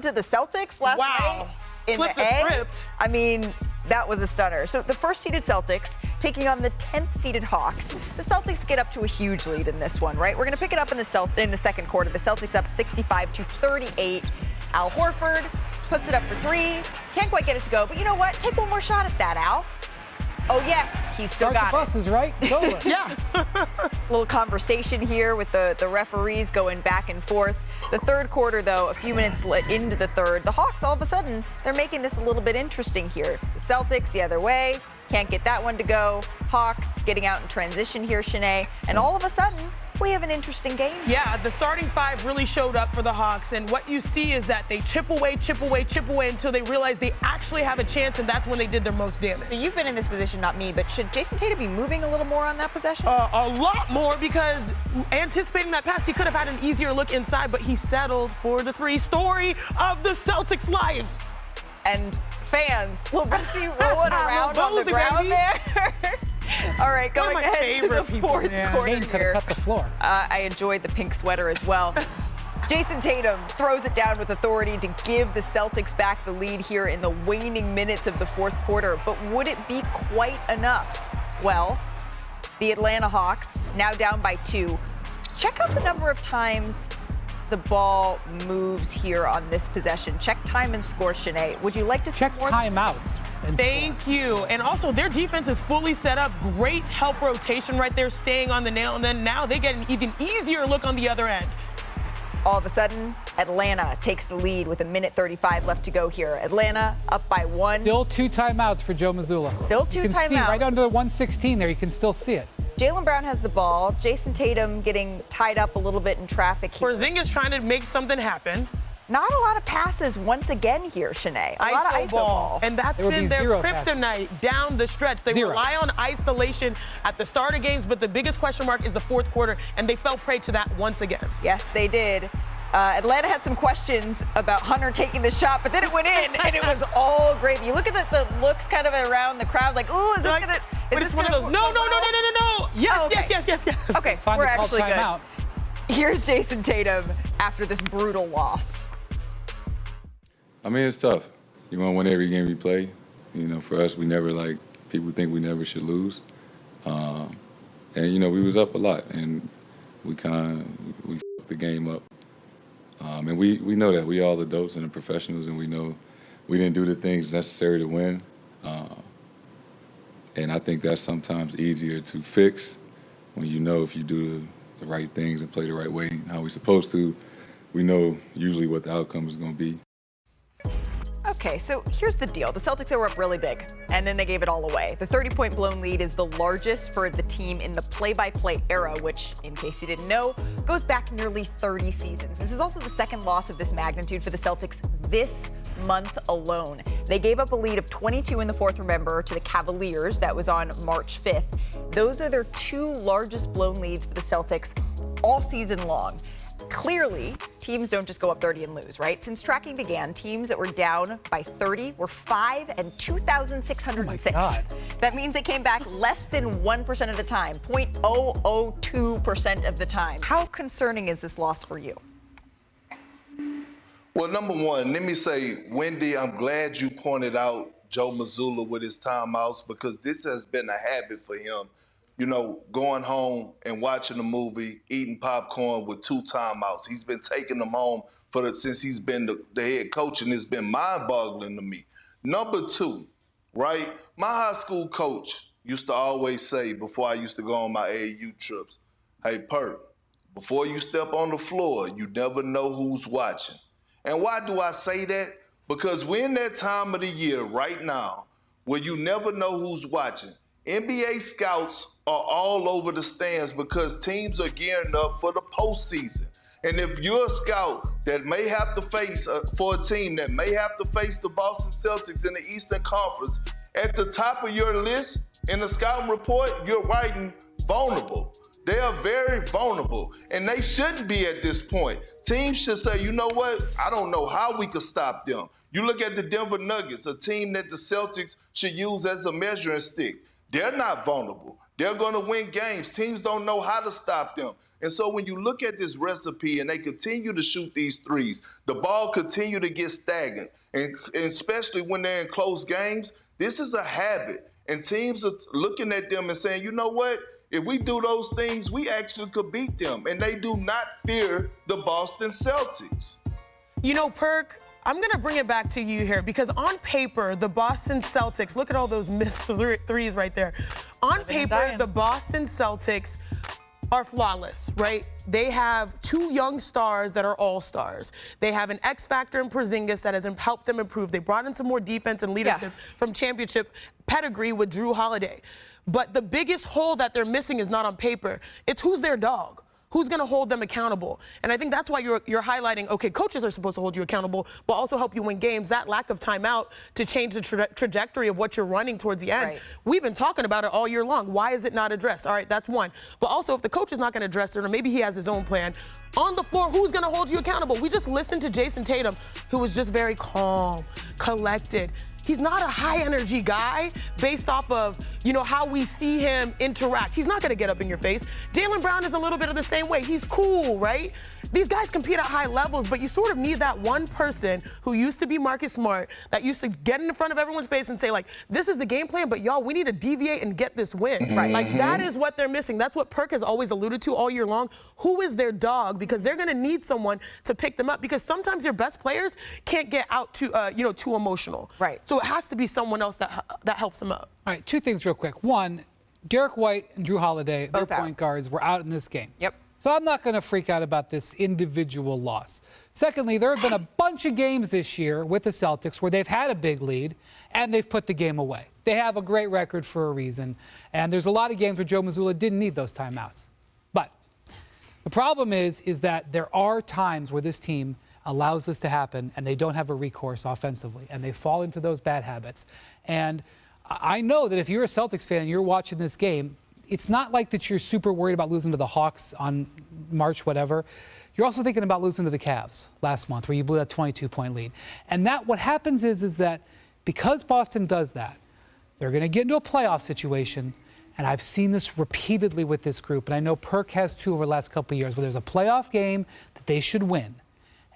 did to the Celtics last night in Flip the the A, script. I mean, that was a stunner. So the first-seeded Celtics taking on the 10th-seeded Hawks. The Celtics get up to a huge lead in this one, right? We're going to pick it up in the second quarter. The Celtics up 65-38. Al Horford puts it up for three. Can't quite get it to go, but you know what? Take one more shot at that, Al. Oh, yes, he's still got it. Start the buses, right? It's over. Yeah. Little conversation here with the referees going back and forth. The third quarter, though, a few minutes into the third, the Hawks, all of a sudden, they're making this a little bit interesting here. The Celtics the other way, can't get that one to go. Hawks getting out in transition here, Chiney, and all of a sudden, we have an interesting game. Yeah, the starting five really showed up for the Hawks, and what you see is that they chip away until they realize they actually have a chance, and that's when they did their most damage. So you've been in this position, not me, but should Jason Tatum be moving a little more on that possession? A lot more, because anticipating that pass, he could have had an easier look inside, but he settled for the three. Story of the Celtics' lives. And fans, little Brucey rolling around on the ground there. All right, going ahead to the fourth quarter Maybe could have cut the floor. I enjoyed the pink sweater as well. Jason Tatum throws it down with authority to give the Celtics back the lead here in the waning minutes of the fourth quarter. But would it be quite enough? Well, the Atlanta Hawks, now down by 2. Check out the number of times the ball moves here on this possession. Check time and score, Chiney. Would you like to see check more? timeouts? Thank you. And also, their defense is fully set up. Great help rotation right there, staying on the nail. And then now they get an even easier look on the other end. All of a sudden, Atlanta takes the lead with 1:35 left to go here. Atlanta up by 1. Still 2 timeouts for Joe Mazzulla. Still 2 you can timeouts. See right under the 116 there. You can still see it. Jaylen Brown has the ball. Jason Tatum getting tied up a little bit in traffic here. Porzingis trying to make something happen. Not a lot of passes once again here, Chiney. A lot of ISO ball. And that's There would been be their 0 kryptonite down the stretch. They 0. rely on isolation at the start of games, but the biggest question mark is the fourth quarter, and they fell prey to that once again. Yes, they did. Atlanta had some questions about Hunter taking the shot, but then it went in, and it was all gravy. You look at the looks kind of around the crowd, like, ooh, is this going to... But it's one of those, no. Yes, oh, okay. yes. Okay, we're actually good. Here's Jason Tatum after this brutal loss. I mean, it's tough. You want to win every game you play. You know, for us, we never people think we never should lose. And, you know, we was up a lot, and we fucked the game up. And we know that. We all adults and the professionals, and we know we didn't do the things necessary to win. And I think that's sometimes easier to fix when you know if you do the right things and play the right way and how we're supposed to, we know usually what the outcome is going to be. Okay, so here's the deal. The Celtics were up really big, and then they gave it all away. The 30-point blown lead is the largest for the team in the play-by-play era, which, in case you didn't know, goes back nearly 30 seasons. This is also the second loss of this magnitude for the Celtics this month alone. They gave up a lead of 22 in the fourth, remember, to the Cavaliers. That was on March 5th. Those are their 2 largest blown leads for the Celtics all season long. Clearly, teams don't just go up 30 and lose, right? Since tracking began, teams that were down by 30 were 5 and 2,606. Oh that means they came back less than 1% of the time, 0.002% of the time. How concerning is this loss for you? Well, number one, let me say, Wendy, I'm glad you pointed out Joe Mazzulla with his timeouts, because this has been a habit for him. You know, going home and watching a movie, eating popcorn with 2 timeouts. He's been taking them home since he's been the head coach, and it's been mind-boggling to me. Number 2, right? My high school coach used to always say, before I used to go on my AAU trips, hey, Perk, before you step on the floor, you never know who's watching. And why do I say that? Because we're in that time of the year right now where you never know who's watching. NBA scouts are all over the stands because teams are gearing up for the postseason. And if you're a scout that may have to face, for a team that may have to face the Boston Celtics in the Eastern Conference, at the top of your list in the scouting report, you're writing vulnerable. They are very vulnerable, and they shouldn't be at this point. Teams should say, you know what? I don't know how we could stop them. You look at the Denver Nuggets, a team that the Celtics should use as a measuring stick. They're not vulnerable. They're going to win games. Teams don't know how to stop them. And so when you look at this recipe and they continue to shoot these threes, the ball continue to get stagnant. And especially when they're in close games, this is a habit. And teams are looking at them and saying, you know what? If we do those things, we actually could beat them. And they do not fear the Boston Celtics. You know, Perk, I'm going to bring it back to you here because on paper, the Boston Celtics, look at all those missed threes right there. On paper, the Boston Celtics are flawless, right? They have two young stars that are all-stars. They have an X factor in Porzingis that has helped them improve. They brought in some more defense and leadership from championship pedigree with Drew Holiday. But the biggest hole that they're missing is not on paper. It's who's their dog. Who's going to hold them accountable? And I think that's why you're highlighting, okay, coaches are supposed to hold you accountable, but also help you win games. That lack of timeout to change the trajectory of what you're running towards the end. Right. We've been talking about it all year long. Why is it not addressed? All right, that's one. But also, if the coach is not going to address it, or maybe he has his own plan, on the floor, who's going to hold you accountable? We just listened to Jason Tatum, who was just very calm, collected. He's not a high-energy guy based off of, you know, how we see him interact. He's not going to get up in your face. Jaylen Brown is a little bit of the same way. He's cool, right? These guys compete at high levels, but you sort of need that one person who used to be Marcus Smart, that used to get in front of everyone's face and say, like, this is the game plan, but y'all, we need to deviate and get this win. Right. Like, that is what they're missing. That's what Perk has always alluded to all year long. Who is their dog? Because they're going to need someone to pick them up, because sometimes your best players can't get out too, too emotional. Right. So it has to be someone else that helps them up. All right, two things real quick. One, Derek White and Drew Holiday, their point guards, were out in this game. Yep. So I'm not going to freak out about this individual loss. Secondly, there have been a bunch of games this year with the Celtics where they've had a big lead and they've put the game away. They have a great record for a reason. And there's a lot of games where Joe Mazzulla didn't need those timeouts. But the problem is that there are times where this team allows this to happen and they don't have a recourse offensively and they fall into those bad habits. And I know that if you're a Celtics fan and you're watching this game, it's not like that you're super worried about losing to the Hawks on March whatever. You're also thinking about losing to the Cavs last month where you blew that 22-point lead. And that what happens is that because Boston does that, they're going to get into a playoff situation. And I've seen this repeatedly with this group. And I know Perk has too over the last couple of years where there's a playoff game that they should win.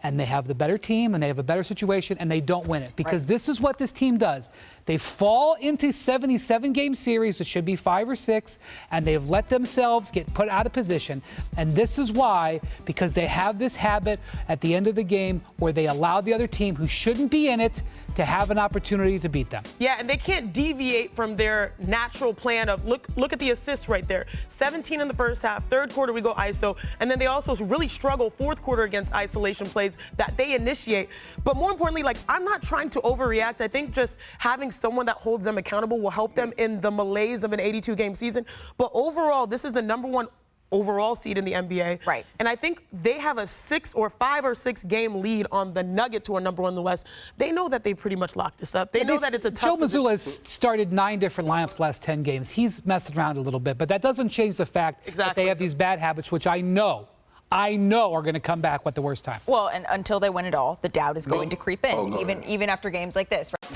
And they have the better team and they have a better situation and they don't win it. Because this is what this team does. They fall into 77-game series, which should be 5 or 6, and they've let themselves get put out of position. And this is why, because they have this habit at the end of the game where they allow the other team who shouldn't be in it to have an opportunity to beat them. Yeah, and they can't deviate from their natural plan of, look at the assists right there. 17 in the first half, third quarter we go ISO, and then they also really struggle fourth quarter against isolation plays that they initiate. But more importantly, like, I'm not trying to overreact. I think just having someone that holds them accountable will help them in the malaise of an 82-game season. But overall, this is the #1 overall seed in the NBA. Right. And I think they have a 5 or 6 game lead on the Nuggets, who are #1 in the West. They know that they pretty much locked this up. They know that it's a tough Joe Mazzulla has started 9 different lineups the last 10 games. He's messed around a little bit, but that doesn't change the fact that they have these bad habits, which I know are going to come back at the worst time. Well, and until they win it all, the doubt is going to creep in, even after games like this. Right?